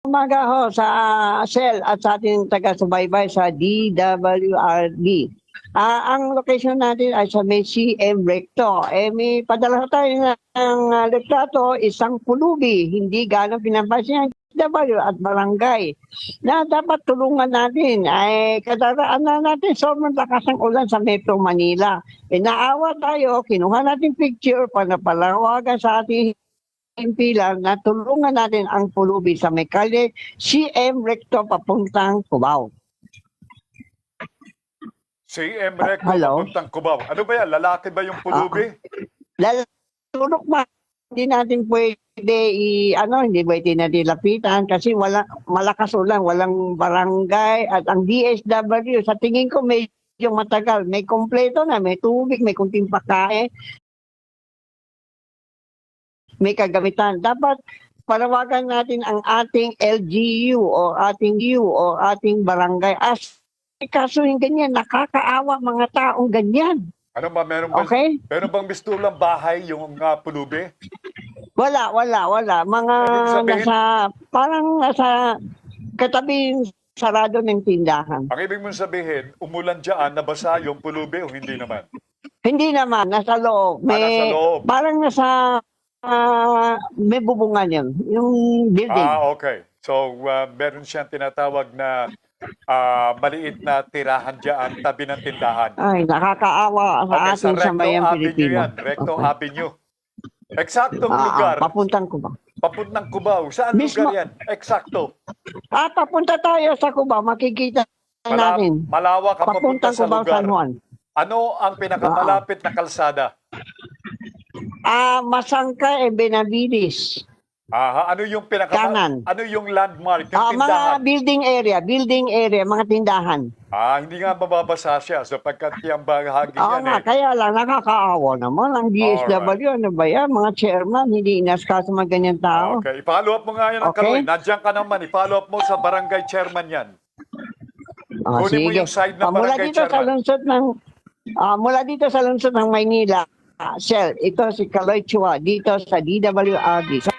umaga ho sa Sel at sa ating taga-subaybay sa DWRD. Ang location natin ay sa may CM Recto. May padala tayo ng litrato, isang pulubi, hindi gano'ng pinapansin ng DW at barangay na dapat tulungan natin. Ay kadaraan na natin sobrang lakas ng ulan sa Metro Manila. Naawa tayo, kinuha natin picture para palawagan sa ating pilar na tulungan natin ang pulubi sa may kalye CM Recto papuntang Cubao. CM Recto Hello? papuntang Cubao. Ano ba yan? Lalaki ba yung pulubi? Tulok ma, hindi natin pwede hindi pwede na dilapitan kasi malakas ulan, walang barangay at ang DSW sa tingin ko medyo matagal, may kompleto na, may tubig, may kunting pagkain, may kagamitan. Dapat panawagan natin ang ating LGU o ating barangay. Kaso yung ganyan, nakakaawa mga taong ganyan. Ano ba? Meron bang mistulang bahay yung pulubi? Wala. Mga parang nasa katabing sarado ng tindahan. Ang ibig mong sabihin, umulan dyan, nabasa yung pulubi o hindi naman? Hindi naman, nasa loob. Nasa loob. Parang nasa may bubungan yun, yung building. Okay. So, meron siyang tinatawag na maliit na tirahan dyan, tabi ng tindahan. Ay, nakakaawa sa atin sa mayang Pilipino. Recto Avenue. Eksaktong lugar. Papuntang Cubao. Papuntang Cubao. Saan Mismo, lugar yan? Eksakto. papunta tayo sa Cubao, makikita natin. Malawak ang papunta Papuntang sa Cubao, lugar. San Juan. Ano ang pinakamalapit na kalsada? Masangka Benavides. Ano yung Kanan. Ano yung landmark, yung Mga tindahan? building area, mga tindahan. Hindi nga mababasa siya sapagkat yung bahagi Oo yan nga, kaya lang nakakaawa naman ang DSW. Ano ba yan? Mga chairman, hindi inaskaso mga ganyan tao. Okay, i-follow up mo nga yan ang Okay. Kaloy. Nandiyan ka naman, i-follow up mo sa barangay chairman yan. Kunin mo Sige. yung side ng Mula barangay dito sa chairman. lungsod ng mula dito sa lungsod ng Maynila, Sel, ito si Kaloy Chua dito sa DWRD.